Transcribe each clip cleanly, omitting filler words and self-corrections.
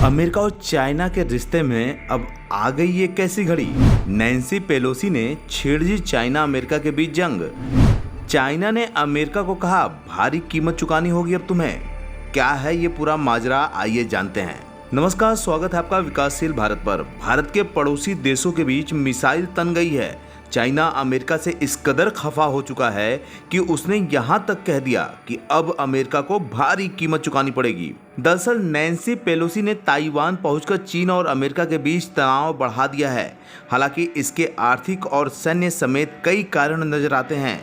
America और China के रिश्ते में अब आ गई ये कैसी घड़ी। नैन्सी पेलोसी ने छेड़ दी चाइना अमेरिका के बीच जंग। चाइना ने अमेरिका को कहा भारी कीमत चुकानी होगी अब तुम्हें। क्या है ये पूरा माजरा, आइए जानते हैं। नमस्कार, स्वागत है आपका विकासशील भारत पर। भारत के पड़ोसी देशों के बीच मिसाइल तन गई है। चाइना अमेरिका से इस कदर खफा हो चुका है कि उसने यहां तक कह दिया कि अब अमेरिका को भारी कीमत चुकानी पड़ेगी। दरअसल नैन्सी पेलोसी ने ताइवान पहुंचकर चीन और अमेरिका के बीच तनाव बढ़ा दिया है। हालांकि इसके आर्थिक और सैन्य समेत कई कारण नजर आते हैं।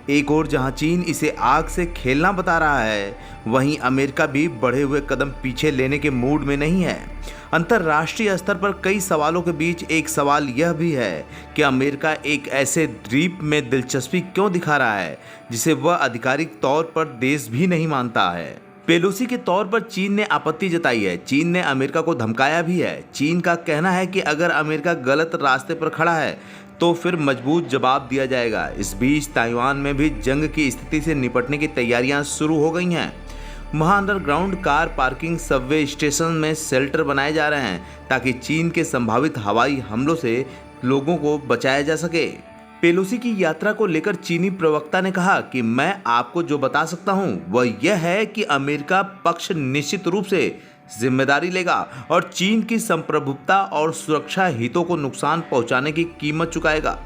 एक ओर जहां चीन इसे आग से खेलना बता रहा है, वहीं अमेरिका भी बढ़े हुए कदम पीछे लेने के मूड में नहीं है। अंतर्राष्ट्रीय स्तर पर कई सवालों के बीच एक सवाल यह भी है कि अमेरिका एक ऐसे द्वीप में दिलचस्पी क्यों दिखा रहा है जिसे वह आधिकारिक तौर पर देश भी नहीं मानता है। पेलोसी के तौर पर चीन ने आपत्ति जताई है। चीन ने अमेरिका को धमकाया भी है। चीन का कहना है कि अगर अमेरिका गलत रास्ते पर खड़ा है तो फिर मजबूत जवाब दिया जाएगा। इस बीच ताइवान में भी जंग की स्थिति से निपटने की तैयारियां शुरू हो गई हैं। वहां underground car parking, Subway station में शेल्टर बनाए जा रहे हैं ताकि चीन के संभावित हवाई हमलों से लोगों को बचाया जा सके। पेलोसी की यात्रा को लेकर चीनी प्रवक्ता ने कहा कि मैं आपको जो बता सकता हूं वह यह है कि अमेरिका पक्ष निश्चित रूप से जिम्मेदारी लेगा और चीन की संप्रभुता और सुरक्षा हितों को नुकसान पहुंचाने की कीमत चुकाएगा।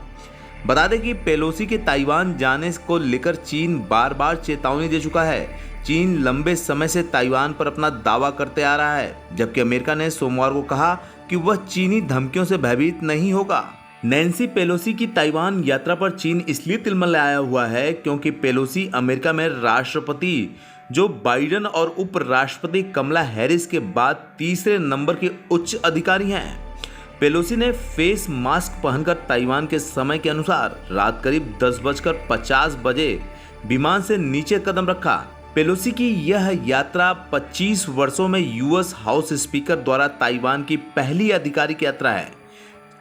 बता दें कि पेलोसी के ताइवान जाने को लेकर चीन बार बार चेतावनी दे चुका है। चीन लंबे समय से ताइवान पर अपना दावा करते आ रहा है, जबकि अमेरिका ने सोमवार को कहा कि वह चीनी धमकियों से भयभीत नहीं होगा। नैन्सी पेलोसी की ताइवान यात्रा पर चीन इसलिए तिलमिलाया हुआ है क्योंकि पेलोसी अमेरिका में राष्ट्रपति जो बाइडेन और उपराष्ट्रपति कमला हैरिस के बाद तीसरे नंबर के उच्च अधिकारी हैं। पेलोसी ने फेस मास्क पहनकर ताइवान के समय के अनुसार रात करीब 10:50 बजे विमान से नीचे कदम रखा। पेलोसी की यह यात्रा 25 वर्षों में यूएस हाउस स्पीकर द्वारा ताइवान की पहली आधिकारिक यात्रा है।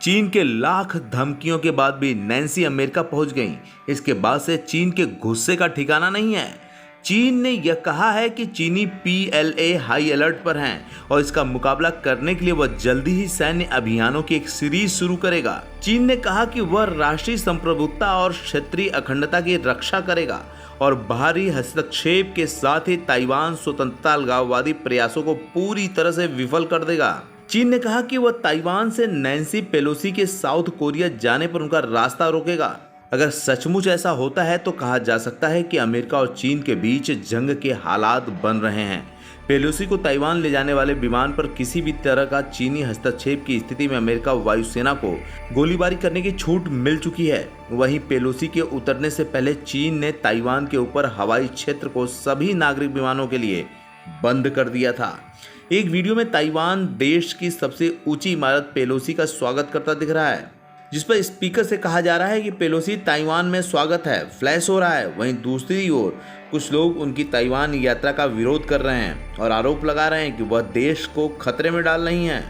चीन के लाख धमकियों के बाद भी नैन्सी अमेरिका पहुंच गईं। इसके बाद से चीन के गुस्से का ठिकाना नहीं है। चीन ने यह कहा है कि चीनी PLA हाई अलर्ट पर हैं और इसका मुकाबला करने के लिए वह जल्दी ही सैन्य अभियानों की एक सीरीज शुरू करेगा। चीन ने कहा कि वह राष्ट्रीय संप्रभुता और क्षेत्रीय अखंडता की रक्षा करेगा और बाहरी हस्तक्षेप के साथ ही ताइवान स्वतंत्रता अलगाववादी प्रयासों को पूरी तरह से विफल कर देगा। चीन ने कहा कि वह ताइवान से नैन्सी पेलोसी के साउथ कोरिया जाने पर उनका रास्ता रोकेगा। अगर सचमुच ऐसा होता है तो कहा जा सकता है कि अमेरिका और चीन के बीच जंग के हालात बन रहे हैं। पेलोसी को ताइवान ले जाने वाले विमान पर किसी भी तरह का चीनी हस्तक्षेप की स्थिति में अमेरिका वायुसेना को गोलीबारी करने की छूट मिल चुकी है। वहीं पेलोसी के उतरने से पहले चीन ने ताइवान के ऊपर हवाई क्षेत्र को सभी नागरिक विमानों के लिए बंद कर दिया था। एक वीडियो में ताइवान देश की सबसे ऊंची इमारत पेलोसी का स्वागत करता दिख रहा है, जिस पर स्पीकर से कहा जा रहा है कि पेलोसी ताइवान में स्वागत है, फ्लैश हो रहा है। वहीं दूसरी ओर कुछ लोग उनकी ताइवान यात्रा का विरोध कर रहे हैं और आरोप लगा रहे हैं कि वह देश को खतरे में डाल रही हैं।